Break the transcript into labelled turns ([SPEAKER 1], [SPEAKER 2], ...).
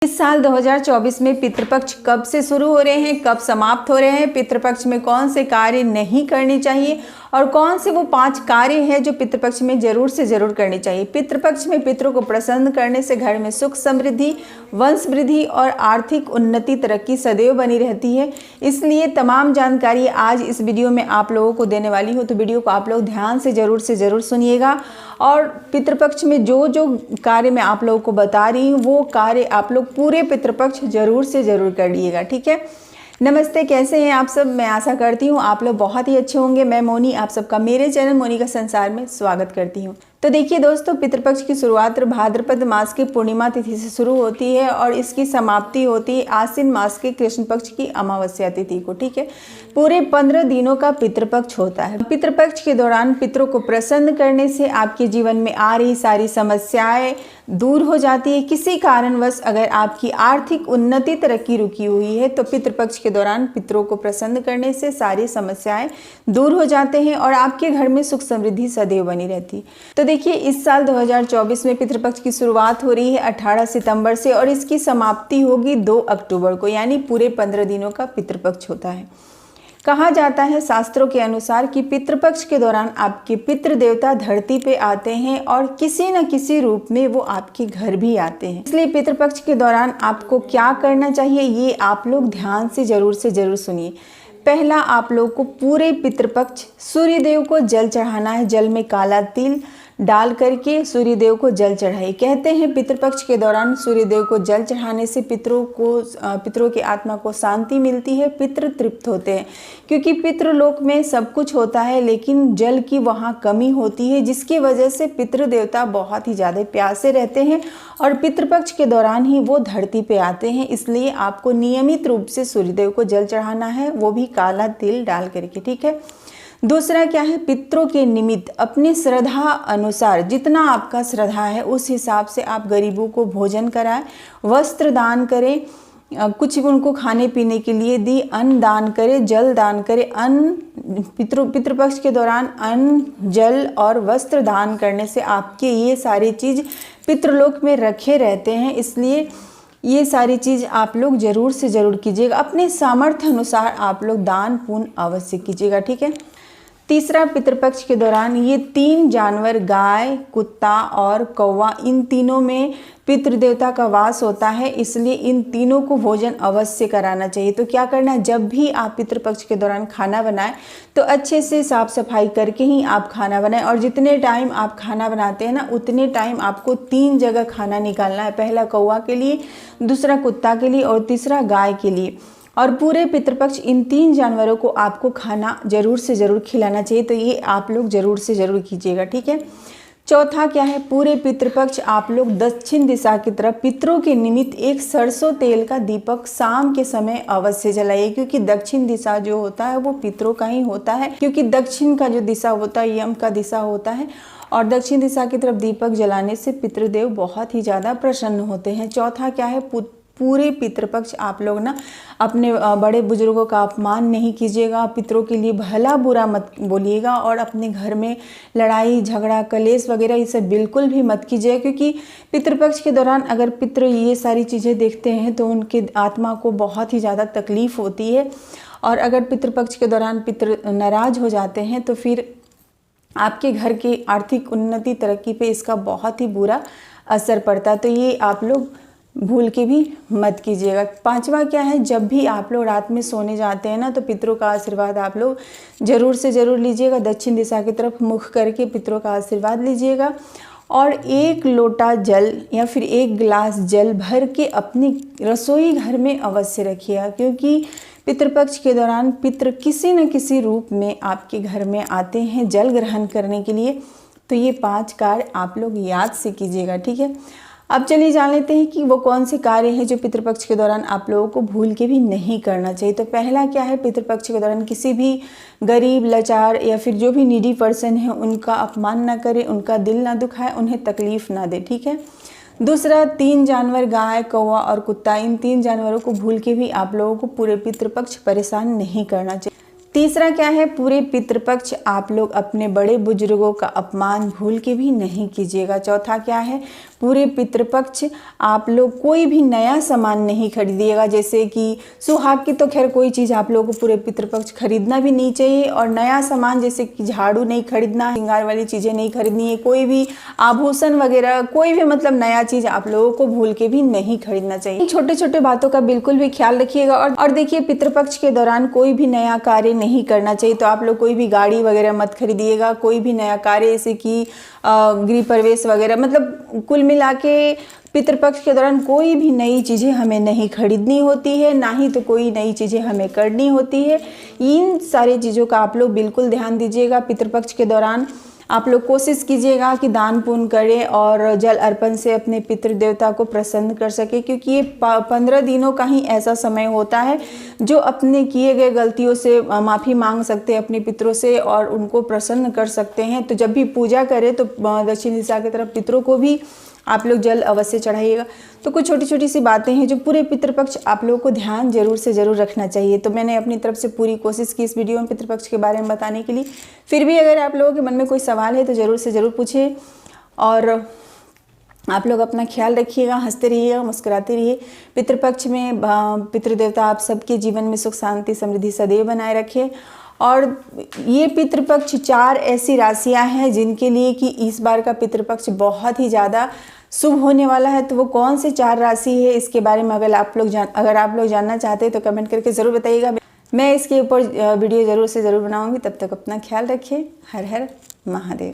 [SPEAKER 1] इस साल 2024 में पितृपक्ष कब से शुरू हो रहे हैं, कब समाप्त हो रहे हैं, पितृपक्ष में कौन से कार्य नहीं करने चाहिए और कौन से वो 5 कार्य हैं जो पितृपक्ष में जरूर से जरूर करने चाहिए। पितृपक्ष में पितरों को प्रसन्न करने से घर में सुख समृद्धि, वंश वृद्धि और आर्थिक उन्नति तरक्की सदैव बनी रहती है। इसलिए तमाम जानकारी आज इस वीडियो में आप लोगों को देने वाली हूँ, तो वीडियो को आप लोग ध्यान से ज़रूर सुनिएगा। और पितृपक्ष में जो जो कार्य मैं आप लोगों को बता रही हूँ वो कार्य आप लोग पूरे पितृपक्ष जरूर से जरूर कर लिएगा, ठीक है। नमस्ते, कैसे हैं आप सब। मैं आशा करती हूँ आप लोग बहुत ही अच्छे होंगे। मैं मोनी आप सबका मेरे चैनल मोनी का संसार में स्वागत करती हूँ। तो देखिए दोस्तों, पितृपक्ष की शुरुआत भाद्रपद मास की पूर्णिमा तिथि से शुरू होती है और इसकी समाप्ति होती है आश्विन मास के कृष्ण पक्ष की अमावस्या तिथि को, ठीक है। पूरे 15 दिनों का पितृपक्ष होता है। पितृपक्ष के दौरान पितरों को प्रसन्न करने से आपके जीवन में आ रही सारी समस्याएं दूर हो जाती है। किसी कारणवश अगर आपकी आर्थिक उन्नति तरक्की रुकी हुई है तो पितृपक्ष के दौरान पितरों को प्रसन्न करने से सारी समस्याएं दूर हो जाते हैं और आपके घर में सुख समृद्धि सदैव बनी रहती है। तो देखिए, इस साल 2024 में पितृपक्ष की शुरुआत हो रही है 18 सितंबर से और इसकी समाप्ति होगी 2 अक्टूबर को, यानी पूरे 15 दिनों का पितृपक्ष होता है। कहा जाता है शास्त्रों के अनुसार कि पितृपक्ष के दौरान आपके पितृ देवता धरती पे आते हैं और किसी न किसी रूप में वो आपके घर भी आते हैं। इसलिए पितृपक्ष के दौरान आपको क्या करना चाहिए ये आप लोग ध्यान से जरूर सुनिए। पहला, आप लोग को पूरे पितृपक्ष सूर्यदेव को जल चढ़ाना है। जल में काला तिल डाल करके सूर्यदेव को जल चढ़ाइए। कहते हैं पितृपक्ष के दौरान सूर्यदेव को जल चढ़ाने से पितरों की आत्मा को शांति मिलती है, पितृ तृप्त होते हैं। क्योंकि पितृलोक में सब कुछ होता है लेकिन जल की वहाँ कमी होती है, जिसकी वजह से पितृ देवता बहुत ही ज़्यादा प्यासे रहते हैं और पितृपक्ष के दौरान ही वो धरती पे आते हैं। इसलिए आपको नियमित रूप से सूर्यदेव को जल चढ़ाना है, वो भी काला तिल डाल करके, ठीक है। दूसरा क्या है, पितरों के निमित्त अपनी श्रद्धा अनुसार जितना आपका श्रद्धा है उस हिसाब से आप गरीबों को भोजन कराएं, वस्त्र दान करें, कुछ उनको खाने पीने के लिए दी, अन्न दान करें, जल दान करें। अन्न पितृपक्ष के दौरान अन्न, जल और वस्त्र दान करने से आपके ये सारी चीज़ पितृलोक में रखे रहते हैं। इसलिए ये सारी चीज़ आप लोग ज़रूर से ज़रूर कीजिएगा। अपने सामर्थ्य अनुसार आप लोग दान पुण्य अवश्य कीजिएगा, ठीक है। तीसरा, पितृपक्ष के दौरान ये 3 जानवर गाय, कुत्ता और कौवा, इन तीनों में पितृदेवता का वास होता है, इसलिए इन तीनों को भोजन अवश्य कराना चाहिए। तो क्या करना है, जब भी आप पितृपक्ष के दौरान खाना बनाएं तो अच्छे से साफ सफाई करके ही आप खाना बनाएं। और जितने टाइम आप खाना बनाते हैं ना उतने टाइम आपको 3 जगह खाना निकालना है। पहला कौवा के लिए, दूसरा कुत्ता के लिए और तीसरा गाय के लिए। और पूरे पितृपक्ष इन 3 जानवरों को आपको खाना जरूर से जरूर खिलाना चाहिए। तो ये आप लोग जरूर से जरूर कीजिएगा, ठीक है। चौथा क्या है, पूरे पितृपक्ष आप लोग दक्षिण दिशा की तरफ पितरों के निमित्त एक सरसों तेल का दीपक शाम के समय अवश्य जलाइए। क्योंकि दक्षिण दिशा जो होता है वो पितरों का ही होता है, क्योंकि दक्षिण का जो दिशा होता है यम का दिशा होता है और दक्षिण दिशा की तरफ दीपक जलाने से पितृदेव बहुत ही ज़्यादा प्रसन्न होते हैं। चौथा क्या है, पूरे पितृपक्ष आप लोग ना अपने बड़े बुजुर्गों का अपमान नहीं कीजिएगा, पितरों के लिए भला बुरा मत बोलिएगा और अपने घर में लड़ाई झगड़ा कलेश वगैरह ये सब बिल्कुल भी मत कीजिएगा। क्योंकि पितृपक्ष के दौरान अगर पितृ ये सारी चीज़ें देखते हैं तो उनके आत्मा को बहुत ही ज़्यादा तकलीफ होती है और अगर पितृपक्ष के दौरान पितृ नाराज हो जाते हैं तो फिर आपके घर की आर्थिक उन्नति तरक्की पे इसका बहुत ही बुरा असर पड़ता है। तो ये आप लोग भूल के भी मत कीजिएगा। 5वां क्या है, जब भी आप लोग रात में सोने जाते हैं ना तो पितरों का आशीर्वाद आप लोग जरूर से ज़रूर लीजिएगा। दक्षिण दिशा की तरफ मुख करके पितरों का आशीर्वाद लीजिएगा और 1 लोटा जल या फिर 1 गिलास जल भर के अपनी रसोई घर में अवश्य रखिएगा। क्योंकि पितृपक्ष के दौरान पितृ किसी न किसी रूप में आपके घर में आते हैं जल ग्रहण करने के लिए। तो ये 5 कार्य आप लोग याद से कीजिएगा, ठीक है। अब चलिए जान लेते हैं कि वो कौन से कार्य हैं जो पितृपक्ष के दौरान आप लोगों को भूल के भी नहीं करना चाहिए। तो पहला क्या है, पितृपक्ष के दौरान किसी भी गरीब, लाचार या फिर जो भी नीडी पर्सन है उनका अपमान ना करें, उनका दिल ना दुखाए, उन्हें तकलीफ ना दे, ठीक है। दूसरा, 3 जानवर गाय, कौवा और कुत्ता, इन 3 जानवरों को भूल के भी आप लोगों को पूरे पितृपक्ष परेशान नहीं करना चाहिए। तीसरा क्या है, पूरे पितृपक्ष आप लोग अपने बड़े बुजुर्गों का अपमान भूल के भी नहीं कीजिएगा। चौथा क्या है, पूरे पितृपक्ष आप लोग कोई भी नया सामान नहीं खरीदिएगा, जैसे कि सुहाग की तो खैर कोई चीज़ आप लोगों को पूरे पितृपक्ष खरीदना भी नहीं चाहिए, और नया सामान जैसे कि झाड़ू नहीं खरीदना, श्रृंगार वाली चीज़ें नहीं खरीदनी है, कोई भी आभूषण वगैरह कोई भी मतलब नया चीज़ आप लोगों को भूल के भी नहीं खरीदना चाहिए। छोटे छोटे बातों का बिल्कुल भी ख्याल रखिएगा। और देखिए, पितृपक्ष के दौरान कोई भी नया कार्य नहीं करना चाहिए, तो आप लोग कोई भी गाड़ी वगैरह मत खरीदिएगा, कोई भी नया कार्य जैसे कि गृह प्रवेश वगैरह, मतलब कुल मिला के पितृपक्ष के दौरान कोई भी नई चीज़ें हमें नहीं खरीदनी होती है, ना ही तो कोई नई चीज़ें हमें करनी होती है। इन सारी चीज़ों का आप लोग बिल्कुल ध्यान दीजिएगा। पितृपक्ष के दौरान आप लोग कोशिश कीजिएगा कि दान पुण्य करें और जल अर्पण से अपने पितृ देवता को प्रसन्न कर सके, क्योंकि ये 15 दिनों का ही ऐसा समय होता है जो अपने किए गए गलतियों से माफ़ी मांग सकते हैं अपने पितरों से और उनको प्रसन्न कर सकते हैं। तो जब भी पूजा करें तो दक्षिण दिशा की तरफ पितरों को भी आप लोग जल अवश्य चढ़ाइएगा। तो कुछ छोटी छोटी सी बातें हैं जो पूरे पितृपक्ष आप लोगों को ध्यान जरूर से ज़रूर रखना चाहिए। तो मैंने अपनी तरफ से पूरी कोशिश की इस वीडियो में पितृपक्ष के बारे में बताने के लिए। फिर भी अगर आप लोगों के मन में कोई सवाल है तो ज़रूर से ज़रूर पूछिए, और आप लोग अपना ख्याल रखिएगा, हंसते रहिएगा, मुस्कुराते रहिए। पितृपक्ष में पितृदेवता आप सबके जीवन में सुख शांति समृद्धि सदैव बनाए रखे। और ये पितृपक्ष 4 ऐसी राशियां हैं जिनके लिए कि इस बार का पितृपक्ष बहुत ही ज़्यादा शुभ होने वाला है। तो वो कौन से 4 राशि है, इसके बारे में अगर आप लोग जानना चाहते हैं तो कमेंट करके ज़रूर बताइएगा। मैं इसके ऊपर वीडियो ज़रूर से ज़रूर बनाऊंगी। तब तक अपना ख्याल रखिए। हर हर महादेव।